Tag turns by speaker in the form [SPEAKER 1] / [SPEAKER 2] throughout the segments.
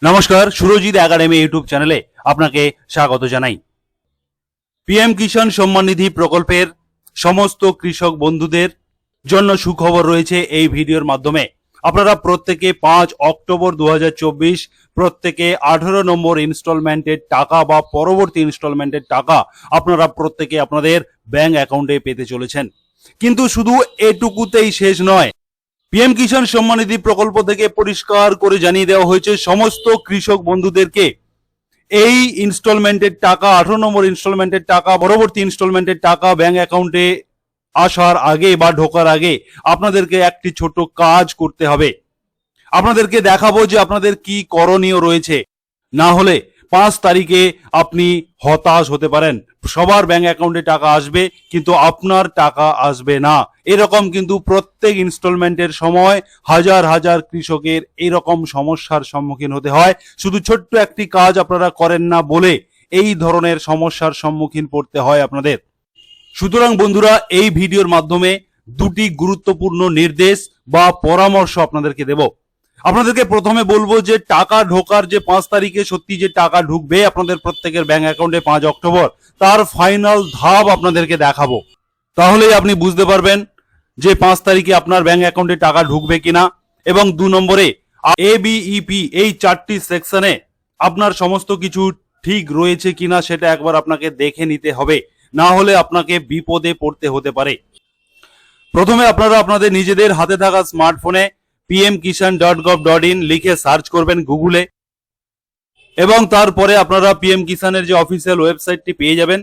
[SPEAKER 1] নমস্কার, Surajit academy YouTube চ্যানেলে আপনাকে স্বাগত জানাই। পিএম কিষাণ সম্মান নিধি প্রকল্পের সমস্ত কৃষক বন্ধুদের জন্য সুখবর রয়েছে এই ভিডিওর মাধ্যমে। আপনারা প্রত্যেকে 5 অক্টোবর 2024 প্রত্যেকে 18 নম্বর ইনস্টলমেন্টের টাকা বা পরবর্তী ইনস্টলমেন্টের টাকা আপনারা প্রত্যেকে আপনাদের ব্যাংক অ্যাকাউন্টে পেতে চলেছেন। কিন্তু শুধু এটুকুতেই শেষ নয়, পিএম কিষাণ সম্মান নিধি প্রকল্প থেকে পরিষ্কার করে জানিয়ে দেওয়া হয়েছে সমস্ত কৃষক বন্ধুদেরকে এই ইনস্টলমেন্টের টাকা 18 নম্বর ইনস্টলমেন্টের টাকা পরবর্তী ইনস্টলমেন্টের টাকা ব্যাংক অ্যাকাউন্টে আসার আগে বা ঢোকার আগে আপনাদেরকে একটি ছোট কাজ করতে হবে। আপনাদেরকে দেখাবো যে আপনাদের কি করণীয় রয়েছে, না হলে 5 তারিখে আপনি হতাশ হতে পারেন। সবার ব্যাংক অ্যাকাউন্টে টাকা আসবে কিন্তু আপনার টাকা আসবে না। এরকম কিন্তু প্রত্যেক ইনস্টলমেন্টের সময় হাজার হাজার কৃষকের এরকম সমস্যার সম্মুখীন হতে হয়। শুধু ছোট্ট একটি কাজ আপনারা করেন না বলে এই ধরনের সমস্যার সম্মুখীন পড়তে হয় আপনাদের। সুতরাং বন্ধুরা, এই ভিডিওর মাধ্যমে দুটি গুরুত্বপূর্ণ নির্দেশ বা পরামর্শ আপনাদেরকে দেব। আপনাদেরকে প্রথমে বলবো যে টাকা ঢোকার যে 5 তারিখে সত্যি যে টাকা ঢুকবে আপনাদের প্রত্যেকের ব্যাংক অ্যাকাউন্টে 5 অক্টোবর, তার ফাইনাল ধাপ আপনাদেরকে দেখাবো। তাহলেই আপনি বুঝতে পারবেন যে 5 তারিখে আপনার ব্যাংক অ্যাকাউন্টে টাকা ঢুকবে কিনা। এবং 2 নম্বরে ABEP এই 4টি সেকশনে আপনার সমস্ত কিছু ঠিক রয়েছে কিনা সেটা একবার আপনাকে দেখে নিতে হবে, না হলে আপনাকে বিপদে পড়তে হতে পারে। প্রথমে আপনারা আপনাদের নিজেদের হাতে থাকা স্মার্টফোনে pmkishan.gov.in লিখে সার্চ করবেন গুগলে, এবং তারপরে আপনারা পিএম কিষানের যে অফিসিয়াল ওয়েবসাইটটি পেয়ে যাবেন।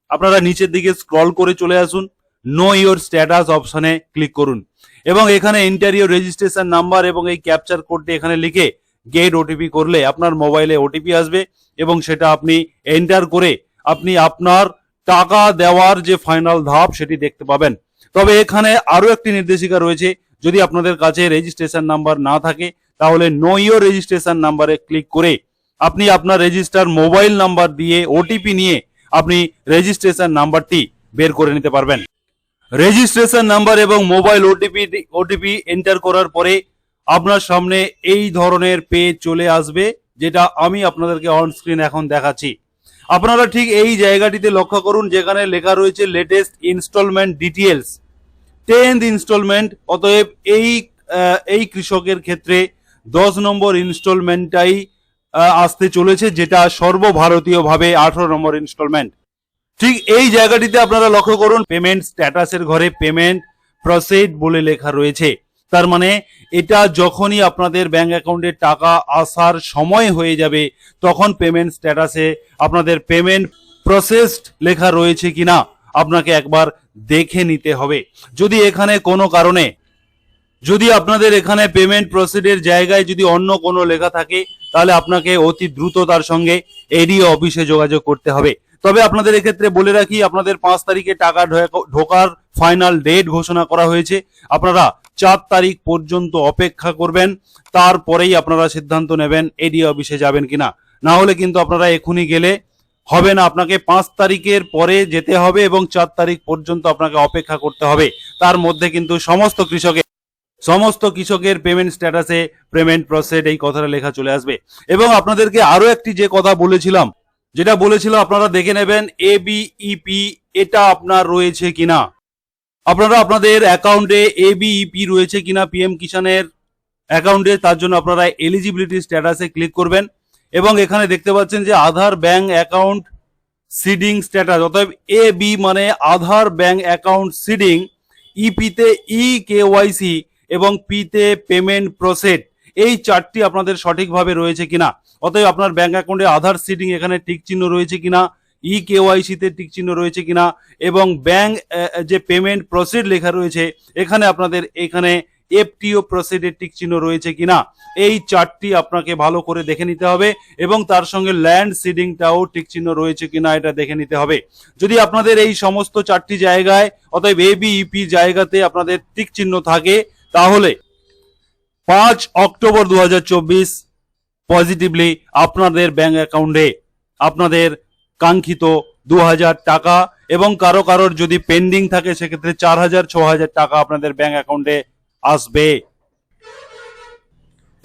[SPEAKER 1] আপনারা নিচের দিকে স্ক্রল করে চলে আসুন, নো ইওর স্ট্যাটাস অপশনে ক্লিক করুন এবং এখানে এন্টার ইওর রেজিস্ট্রেশন নাম্বার এবং এই ক্যাপচার কোডটি এখানে লিখে গেট ওটিপি করলে আপনার মোবাইলে ওটিপি আসবে এবং সেটা আপনি এন্টার করে আপনি আপনার টাকা দেওয়ার যে ফাইনাল ধাপ সেটি দেখতে পাবেন। তবে এখানে আরো একটি নির্দেশিকা রয়েছে, যদি আপনাদের কাছে রেজিস্ট্রেশন নাম্বার না থাকে তাহলে নো ইওর রেজিস্ট্রেশন নাম্বারে ক্লিক করে আপনি আপনার রেজিস্টার মোবাইল নাম্বার দিয়ে ওটিপি নিয়ে আপনি রেজিস্ট্রেশন নাম্বারটি বের করে নিতে পারবেন। রেজিস্ট্রেশন নাম্বার এবং মোবাইল ওটিপি এন্টার করার পরে আপনার সামনে এই ধরনের পেজ চলে আসবে, যেটা আমি আপনাদেরকে অন স্ক্রিন এখন দেখাচ্ছি। আপনারা ঠিক এই জায়গাটিতে লক্ষ্য করুন যেখানে লেখা রয়েছে latest instalment details 10th instalment. অতএব এই কৃষকের ক্ষেত্রে 10 নম্বর ইনস্টলমেন্টটাই আসতে চলেছে, যেটা সর্বভারতীয়ভাবে 18 নম্বর ইনস্টলমেন্ট। ঠিক এই জায়গাটিতে আপনারা লক্ষ্য করুন পেমেন্ট স্ট্যাটাসের ঘরে পেমেন্ট প্রসিড বলে লেখা রয়েছে। তার মানে এটা যখনই আপনাদের ব্যাংক অ্যাকাউন্টে টাকা আসার সময় হয়ে যাবে তখন পেমেন্ট স্ট্যাটাসে আপনাদের পেমেন্ট প্রসেসড লেখা রয়েছে কিনা আপনাকে একবার দেখে নিতে হবে। যদি এখানে কোনো কারণে যদি আপনাদের এখানে পেমেন্ট প্রসিডের জায়গায় যদি অন্য কোনো লেখা থাকে তাহলে আপনাকে অতি দ্রুত তার সঙ্গে এডিও অফিসে যোগাযোগ করতে হবে। তবে আপনাদের এক্ষেত্রে বলে রাখি, আপনাদের 5 তারিখে টাকা ঢোকার ফাইনাল ডেট ঘোষণা করা হয়েছে। আপনারা 4 তারিখ পর্যন্ত অপেক্ষা করবেন, তারপরেই আপনারা সিদ্ধান্ত নেবেন এডিও অফিসে যাবেন কিনা। না হলে কিন্তু আপনারা এখনই গেলে হবে না, আপনাকে 5 তারিখের পরে যেতে হবে এবং 4 তারিখ পর্যন্ত আপনাকে অপেক্ষা করতে হবে। তার মধ্যে কিন্তু সমস্ত কৃষকের পেমেন্ট স্ট্যাটাসে পেমেন্ট প্রসেড এই কথাটা লেখা চলে আসবে। এবং আপনাদেরকে আরো একটি যে কথা বলেছিলাম, যেটা বলেছিলাম আপনারা দেখে নেবেন ABEP এটা আপনার রয়েছে কিনা। আপনারা আপনাদের অ্যাকাউন্টে ABEP রয়েছে কিনা পিএম কিষানের অ্যাকাউন্টে, তার জন্য আপনারা এলিজিবিলিটি স্ট্যাটাসে ক্লিক করবেন এবং এখানে দেখতে পাচ্ছেন যে আধার ব্যাংক অ্যাকাউন্ট সিডিং স্ট্যাটাস। অতএব AB মানে আধার ব্যাংক অ্যাকাউন্ট সিডিং, ইপিতে EKYC এবং পিতে পেমেন্ট প্রসেড, এই 4টি আপনাদের সঠিকভাবে রয়েছে কিনা। অতএব আপনার ব্যাংক অ্যাকাউন্টে আধার সিডিং এখানে টিক চিহ্ন রয়েছে কিনা, EKYC তে টিক চিহ্ন রয়েছে কিনা এবং ব্যাংক যে পেমেন্ট প্রসিড লেখা রয়েছে এখানে আপনাদের এখানে FTO প্রসিডের টিক চিহ্ন রয়েছে কিনা, এই 4টি আপনাকে ভালো করে দেখে নিতে হবে এবং তার সঙ্গে ল্যান্ড সিডিংটাও টিক চিহ্ন রয়েছে কিনা এটা দেখে নিতে হবে। যদি আপনাদের এই সমস্ত 4টি জায়গায় অতএব ABEP জায়গাতে আপনাদের টিক চিহ্ন থাকে তাহলে 5 অক্টোবর 2024 পজিটিভলি আপনাদের ব্যাংক অ্যাকাউন্টে আপনাদের কাঙ্ক্ষিত 2000 টাকা এবং কারোর যদি পেন্ডিং থাকে সেক্ষেত্রে 4000 6000 টাকা আপনাদের ব্যাংক অ্যাকাউন্টে আসবে।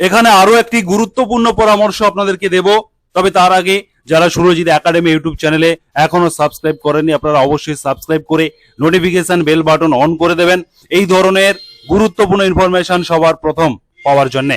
[SPEAKER 1] এখানে আরো একটি গুরুত্বপূর্ণ পরামর্শ আপনাদেরকে দেব, তবে তার আগে যারা সুরজিৎ একাডেমি ইউটিউব চ্যানেলে এখনো সাবস্ক্রাইব করেননি আপনারা অবশ্যই সাবস্ক্রাইব করে নোটিফিকেশন বেল বাটন অন করে দেবেন এই ধরনের গুরুত্বপূর্ণ ইনফরমেশন সবার প্রথম পাওয়ার জন্য।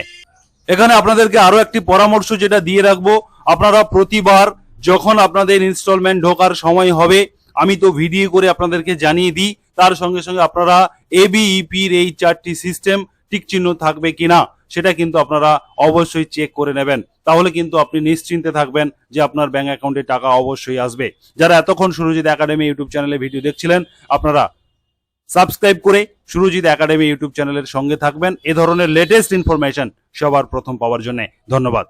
[SPEAKER 1] এখানে আপনাদেরকে আরো একটি পরামর্শ যেটা দিয়ে রাখবো, আপনারা প্রতিবার যখন আপনাদের ইনস্টলমেন্ট ঢোকার সময় হবে আমি তো ভিডিও করে আপনাদেরকে জানিয়ে দিই, তার সঙ্গে সঙ্গে আপনারা এবিইপির এই 4টি সিস্টেম টিক চিহ্ন থাকবে কিনা সেটা কিন্তু আপনারা অবশ্যই চেক করে নেবেন, তাহলে কিন্তু আপনি নিশ্চিন্তে থাকবেন যে আপনার ব্যাংক অ্যাকাউন্টে টাকা অবশ্যই আসবে। যারা এতক্ষণ সুরজিৎ একাডেমি ইউটিউব চ্যানেলে ভিডিও দেখছিলেন আপনারা সাবস্ক্রাইব করে সুরজিৎ একাডেমি ইউটিউব চ্যানেলের সঙ্গে থাকবেন এ ধরনের লেটেস্ট ইনফরমেশন সবার প্রথম পাওয়ার জন্য। ধন্যবাদ।